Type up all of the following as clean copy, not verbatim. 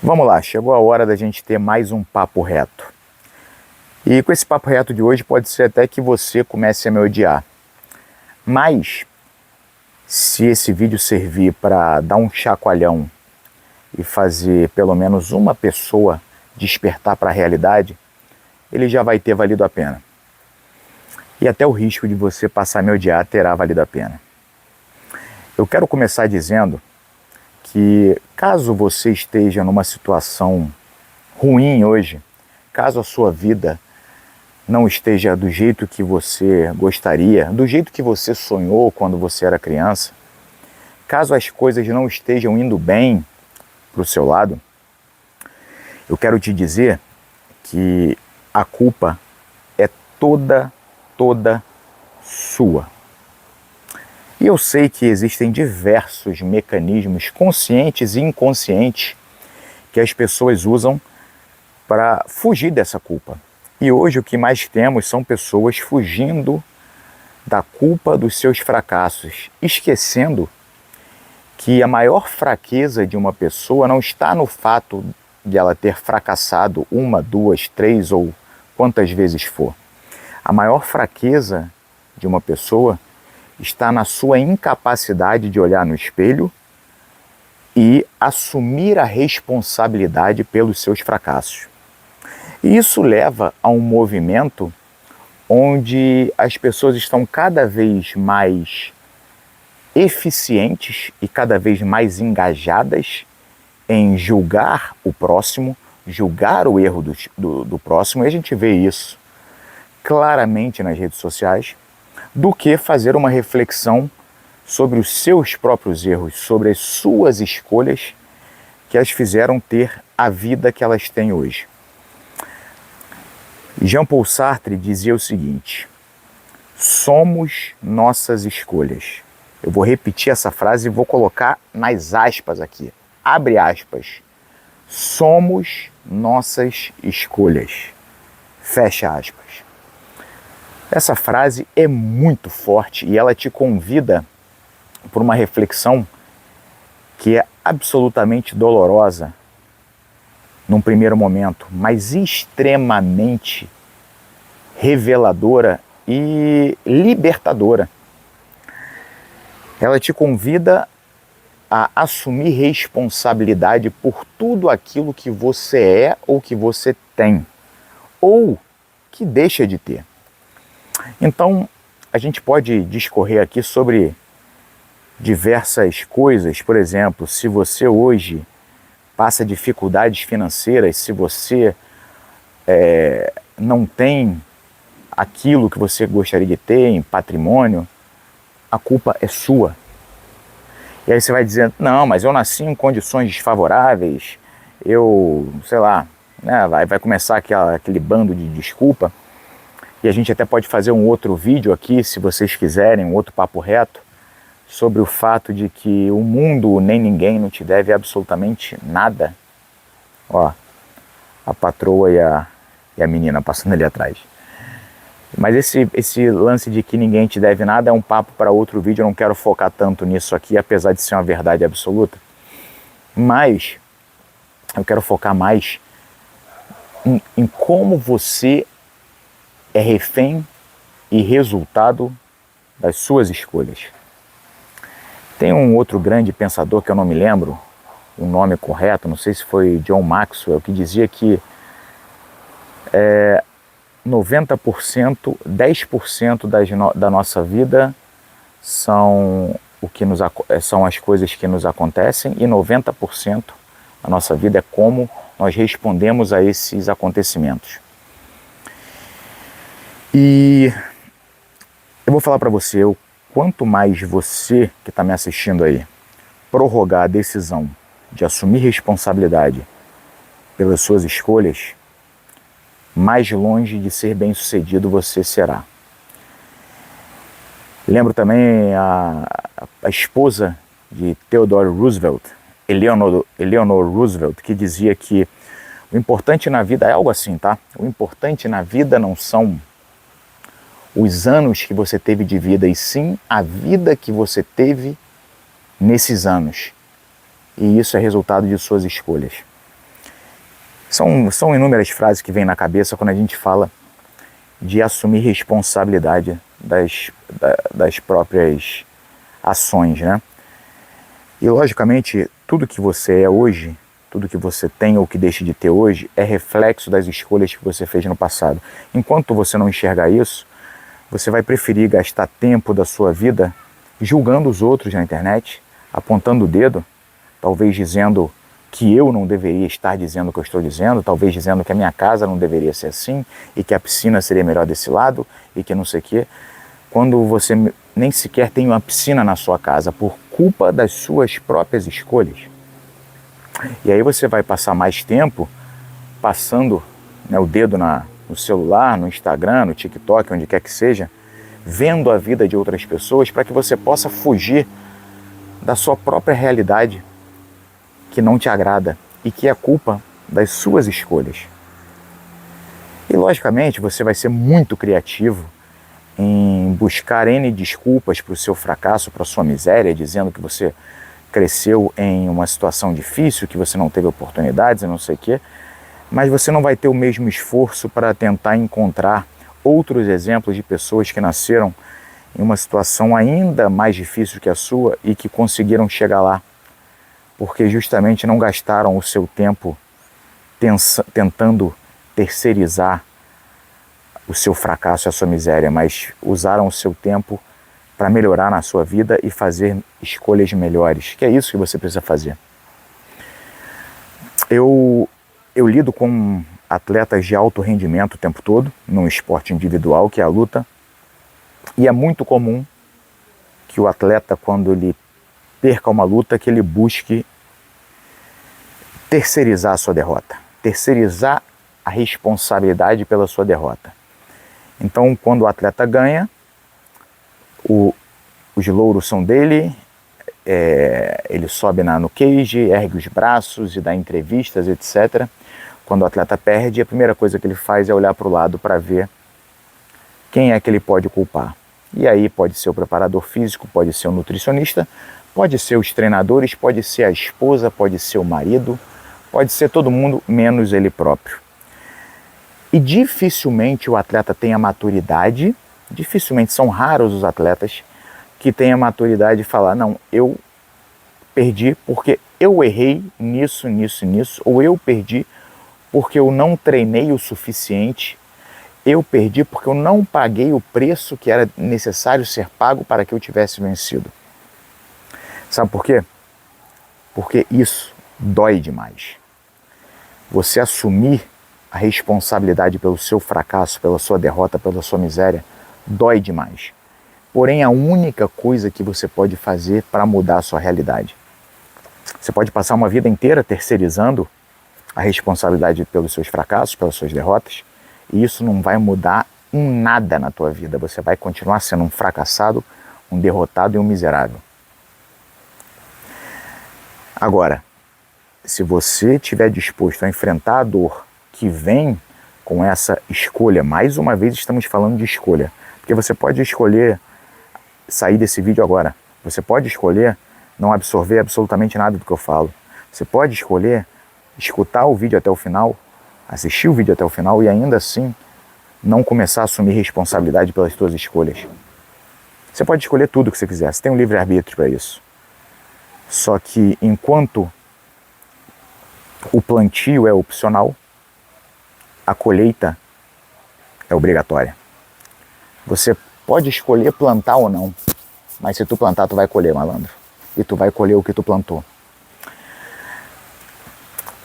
Vamos lá, chegou a hora da gente ter mais um papo reto. E com esse papo reto de hoje pode ser até que você comece a me odiar. Mas, se esse vídeo servir para dar um chacoalhão e fazer pelo menos uma pessoa despertar para a realidade, ele já vai ter valido a pena. E até o risco de você passar a me odiar terá valido a pena. Eu quero começar dizendo que caso você esteja numa situação ruim hoje, caso a sua vida não esteja do jeito que você gostaria, do jeito que você sonhou quando você era criança, caso as coisas não estejam indo bem para o seu lado, eu quero te dizer que a culpa é toda sua. E eu sei que existem diversos mecanismos conscientes e inconscientes que as pessoas usam para fugir dessa culpa. E hoje o que mais temos são pessoas fugindo da culpa dos seus fracassos, esquecendo que a maior fraqueza de uma pessoa não está no fato de ela ter fracassado uma, duas, três ou quantas vezes for. A maior fraqueza de uma pessoa está na sua incapacidade de olhar no espelho e assumir a responsabilidade pelos seus fracassos. E isso leva a um movimento onde as pessoas estão cada vez mais eficientes e cada vez mais engajadas em julgar o próximo, julgar o erro do próximo, e a gente vê isso claramente nas redes sociais, do que fazer uma reflexão sobre os seus próprios erros, sobre as suas escolhas que as fizeram ter a vida que elas têm hoje. Jean-Paul Sartre dizia o seguinte: somos nossas escolhas. Eu vou repetir essa frase e vou colocar nas aspas aqui. Abre aspas. Somos nossas escolhas. Fecha aspas. Essa frase é muito forte e ela te convida por uma reflexão que é absolutamente dolorosa num primeiro momento, mas extremamente reveladora e libertadora. Ela te convida a assumir responsabilidade por tudo aquilo que você é ou que você tem, ou que deixa de ter. Então, a gente pode discorrer aqui sobre diversas coisas. Por exemplo, se você hoje passa dificuldades financeiras, se você não tem aquilo que você gostaria de ter em patrimônio, a culpa é sua. E aí você vai dizer, não, mas eu nasci em condições desfavoráveis, sei lá, né, vai começar aquele bando de desculpa. E a gente até pode fazer um outro vídeo aqui, se vocês quiserem, um outro papo reto, sobre o fato de que o mundo nem ninguém não te deve absolutamente nada. Ó, a patroa e a menina passando ali atrás. Mas esse lance de que ninguém te deve nada é um papo para outro vídeo, eu não quero focar tanto nisso aqui, apesar de ser uma verdade absoluta. Mas eu quero focar mais em como você é refém e resultado das suas escolhas. Tem um outro grande pensador que eu não me lembro o nome correto, não sei se foi John Maxwell, que dizia que 90%, 10% da nossa vida são as coisas que nos acontecem, e 90% da nossa vida é como nós respondemos a esses acontecimentos. E eu vou falar para você, quanto mais você que está me assistindo aí prorrogar a decisão de assumir responsabilidade pelas suas escolhas, mais longe de ser bem-sucedido você será. Lembro também a esposa de Theodore Roosevelt, Eleanor Roosevelt, que dizia que o importante na vida é algo assim, tá? O importante na vida não são os anos que você teve de vida, e sim a vida que você teve nesses anos. E isso é resultado de suas escolhas. São inúmeras frases que vêm na cabeça quando a gente fala de assumir responsabilidade das próprias ações, né? E logicamente, tudo que você é hoje, tudo que você tem ou que deixa de ter hoje, é reflexo das escolhas que você fez no passado. Enquanto você não enxergar isso, você vai preferir gastar tempo da sua vida julgando os outros na internet, apontando o dedo, talvez dizendo que eu não deveria estar dizendo o que eu estou dizendo, talvez dizendo que a minha casa não deveria ser assim, e que a piscina seria melhor desse lado, e que não sei o quê, quando você nem sequer tem uma piscina na sua casa por culpa das suas próprias escolhas. E aí você vai passar mais tempo passando, né, o dedo no celular, no Instagram, no TikTok, onde quer que seja, vendo a vida de outras pessoas para que você possa fugir da sua própria realidade que não te agrada e que é culpa das suas escolhas. E logicamente você vai ser muito criativo em buscar N desculpas para o seu fracasso, para a sua miséria, dizendo que você cresceu em uma situação difícil, que você não teve oportunidades e não sei o quê, mas você não vai ter o mesmo esforço para tentar encontrar outros exemplos de pessoas que nasceram em uma situação ainda mais difícil que a sua e que conseguiram chegar lá, porque justamente não gastaram o seu tempo tentando terceirizar o seu fracasso e a sua miséria, mas usaram o seu tempo para melhorar na sua vida e fazer escolhas melhores, que é isso que você precisa fazer. Eu lido com atletas de alto rendimento o tempo todo, num esporte individual, que é a luta, e é muito comum que o atleta, quando ele perca uma luta, que ele busque terceirizar a sua derrota, terceirizar a responsabilidade pela sua derrota. Então, quando o atleta ganha, os louros são dele, ele sobe no cage, ergue os braços e dá entrevistas, etc. Quando o atleta perde, a primeira coisa que ele faz é olhar para o lado para ver quem é que ele pode culpar. E aí pode ser o preparador físico, pode ser o nutricionista, pode ser os treinadores, pode ser a esposa, pode ser o marido, pode ser todo mundo menos ele próprio. E dificilmente o atleta tem a maturidade, dificilmente, são raros os atletas que têm a maturidade de falar, não, eu perdi porque eu errei nisso, ou eu perdi porque eu não treinei o suficiente, eu perdi porque eu não paguei o preço que era necessário ser pago para que eu tivesse vencido. Sabe por quê? Porque isso dói demais. Você assumir a responsabilidade pelo seu fracasso, pela sua derrota, pela sua miséria, dói demais. Porém, a única coisa que você pode fazer para mudar a sua realidade. Você pode passar uma vida inteira terceirizando a responsabilidade pelos seus fracassos, pelas suas derrotas, e isso não vai mudar em nada na tua vida. Você vai continuar sendo um fracassado, um derrotado e um miserável. Agora, se você estiver disposto a enfrentar a dor que vem com essa escolha, mais uma vez estamos falando de escolha, porque você pode escolher sair desse vídeo agora, você pode escolher não absorver absolutamente nada do que eu falo, você pode escolher escutar o vídeo até o final, assistir o vídeo até o final e ainda assim não começar a assumir responsabilidade pelas suas escolhas. Você pode escolher tudo o que você quiser, você tem um livre-arbítrio para isso. Só que enquanto o plantio é opcional, a colheita é obrigatória. Você pode escolher plantar ou não, mas se tu plantar, tu vai colher, malandro. E tu vai colher o que tu plantou.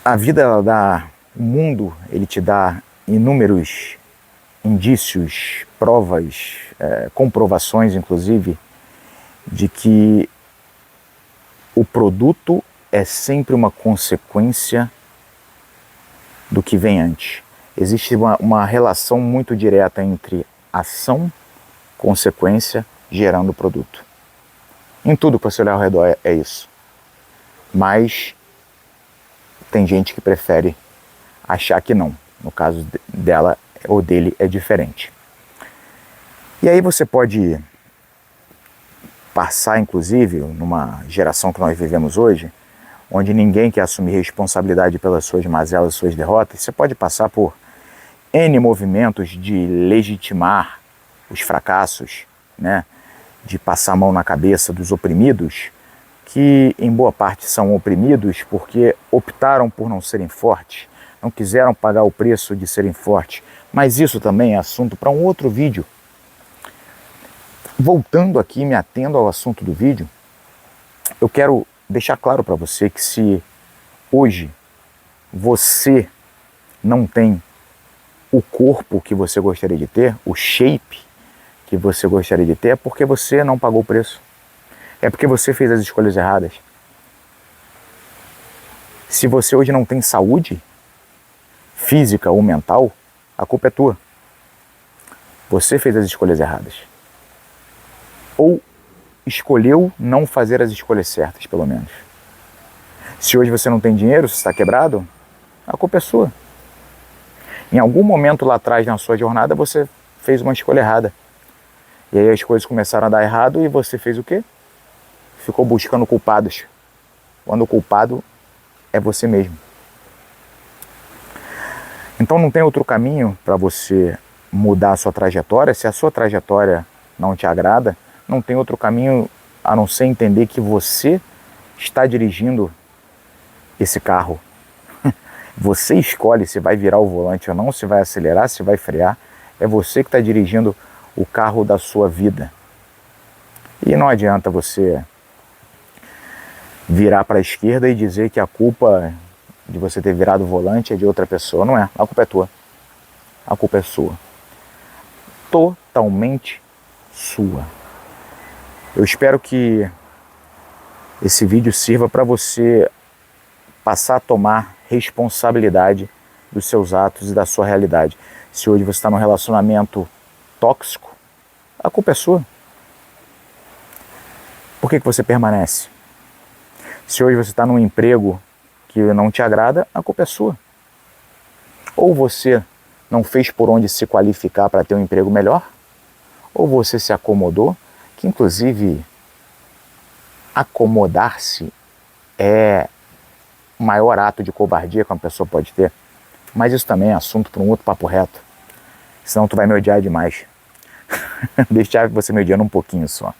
A vida, ela dá, o mundo, ele te dá inúmeros indícios, provas, comprovações, inclusive, de que o produto é sempre uma consequência do que vem antes. Existe uma relação muito direta entre ação, consequência, gerando produto. Em tudo que você olhar ao redor é isso. Mas tem gente que prefere achar que não. No caso dela ou dele é diferente. E aí você pode passar, inclusive, numa geração que nós vivemos hoje, onde ninguém quer assumir responsabilidade pelas suas mazelas, suas derrotas, você pode passar por N movimentos de legitimar os fracassos, né? De passar a mão na cabeça dos oprimidos, que em boa parte são oprimidos porque optaram por não serem fortes, não quiseram pagar o preço de serem fortes. Mas isso também é assunto para um outro vídeo. Voltando aqui, me atendo ao assunto do vídeo, eu quero deixar claro para você que se hoje você não tem o corpo que você gostaria de ter, o shape que você gostaria de ter, é porque você não pagou o preço. É porque você fez as escolhas erradas. Se você hoje não tem saúde física ou mental, a culpa é tua. Você fez as escolhas erradas. Ou escolheu não fazer as escolhas certas, pelo menos. Se hoje você não tem dinheiro, se está quebrado, a culpa é sua. Em algum momento lá atrás na sua jornada você fez uma escolha errada. E aí as coisas começaram a dar errado e você fez o quê? Ficou buscando culpados. Quando o culpado é você mesmo. Então não tem outro caminho para você mudar a sua trajetória. Se a sua trajetória não te agrada, não tem outro caminho a não ser entender que você está dirigindo esse carro. Você escolhe se vai virar o volante ou não, se vai acelerar, se vai frear. É você que está dirigindo o carro da sua vida. E não adianta você virar para a esquerda e dizer que a culpa de você ter virado o volante é de outra pessoa. Não é, a culpa é tua. A culpa é sua. Totalmente sua. Eu espero que esse vídeo sirva para você passar a tomar responsabilidade dos seus atos e da sua realidade. Se hoje você está num relacionamento tóxico, a culpa é sua. Por que você permanece? Se hoje você está num emprego que não te agrada, a culpa é sua. Ou você não fez por onde se qualificar para ter um emprego melhor, ou você se acomodou, que inclusive acomodar-se é o maior ato de covardia que uma pessoa pode ter. Mas isso também é assunto para um outro papo reto. Senão tu vai me odiar demais. Deixar você me odiando um pouquinho só.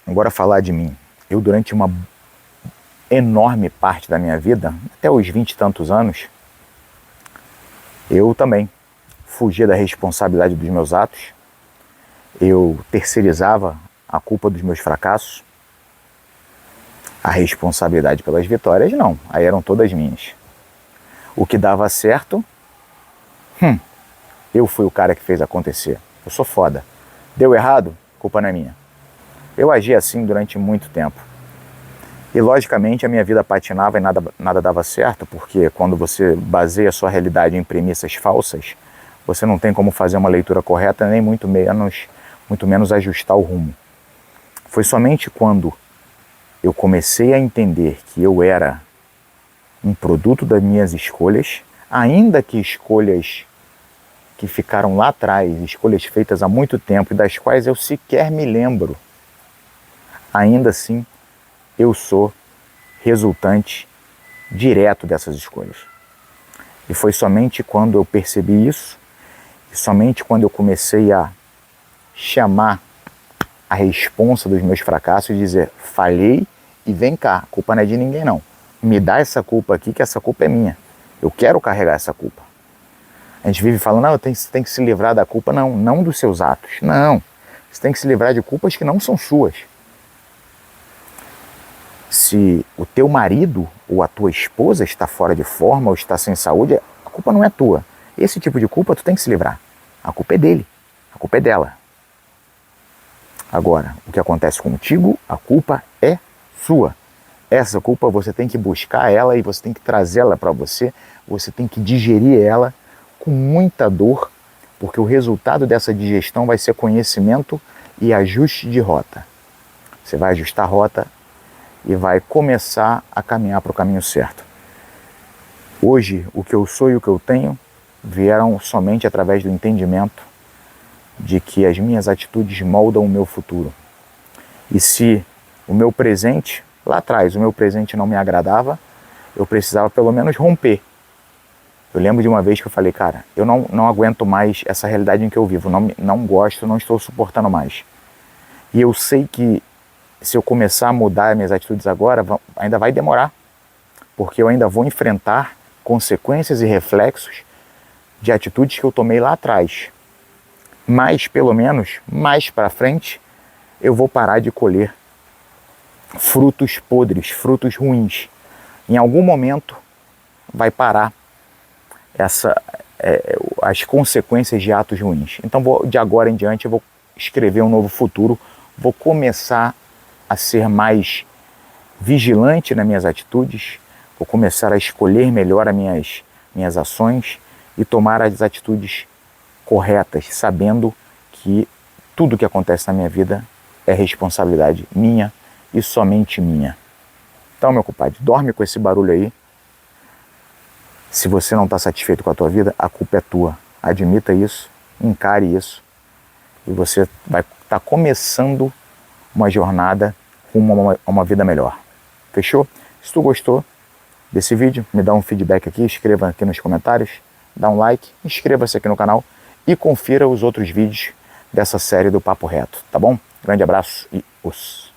Agora falar de mim. Eu durante uma enorme parte da minha vida, até os 20 e tantos anos, eu também fugia da responsabilidade dos meus atos. Eu terceirizava a culpa dos meus fracassos. A responsabilidade pelas vitórias, não. Aí eram todas minhas. O que dava certo, eu fui o cara que fez acontecer. Eu sou foda. Deu errado? Culpa não é minha. Eu agi assim durante muito tempo. E logicamente a minha vida patinava e nada dava certo, porque quando você baseia a sua realidade em premissas falsas, você não tem como fazer uma leitura correta, nem muito menos ajustar o rumo. Foi somente quando eu comecei a entender que eu era um produto das minhas escolhas, ainda que escolhas que ficaram lá atrás, escolhas feitas há muito tempo e das quais eu sequer me lembro, ainda assim eu sou resultante direto dessas escolhas. E foi somente quando eu percebi isso, e somente quando eu comecei a chamar a responsa dos meus fracassos e dizer, falhei e vem cá, a culpa não é de ninguém não. Me dá essa culpa aqui, que essa culpa é minha. Eu quero carregar essa culpa. A gente vive falando, não, você tem que se livrar da culpa. Não, não dos seus atos. Não, você tem que se livrar de culpas que não são suas. Se o teu marido ou a tua esposa está fora de forma ou está sem saúde, a culpa não é tua. Esse tipo de culpa tu tem que se livrar. A culpa é dele, a culpa é dela. Agora, o que acontece contigo, a culpa é sua. Essa culpa você tem que buscar ela e você tem que trazê-la para você. Você tem que digerir ela com muita dor, porque o resultado dessa digestão vai ser conhecimento e ajuste de rota. Você vai ajustar a rota e vai começar a caminhar para o caminho certo. Hoje, o que eu sou e o que eu tenho vieram somente através do entendimento de que as minhas atitudes moldam o meu futuro. E se O meu presente, lá atrás, o meu presente não me agradava, eu precisava pelo menos romper. Eu lembro de uma vez que eu falei, cara, eu não aguento mais essa realidade em que eu vivo, não gosto, não estou suportando mais. E eu sei que se eu começar a mudar minhas atitudes agora, ainda vai demorar, porque eu ainda vou enfrentar consequências e reflexos de atitudes que eu tomei lá atrás. Mas, pelo menos, mais para frente, eu vou parar de colher frutos podres, frutos ruins. Em algum momento vai parar as consequências de atos ruins. Então, de agora em diante, eu vou escrever um novo futuro, vou começar a ser mais vigilante nas minhas atitudes, vou começar a escolher melhor as minhas ações e tomar as atitudes corretas, sabendo que tudo que acontece na minha vida é responsabilidade minha e somente minha. Então, meu compadre, dorme com esse barulho aí. Se você não está satisfeito com a tua vida, a culpa é tua. Admita isso, encare isso e você vai estar começando uma jornada rumo a uma vida melhor. Fechou? Se tu gostou desse vídeo, me dá um feedback aqui, escreva aqui nos comentários, dá um like, inscreva-se aqui no canal e confira os outros vídeos dessa série do Papo Reto, tá bom? Grande abraço e os.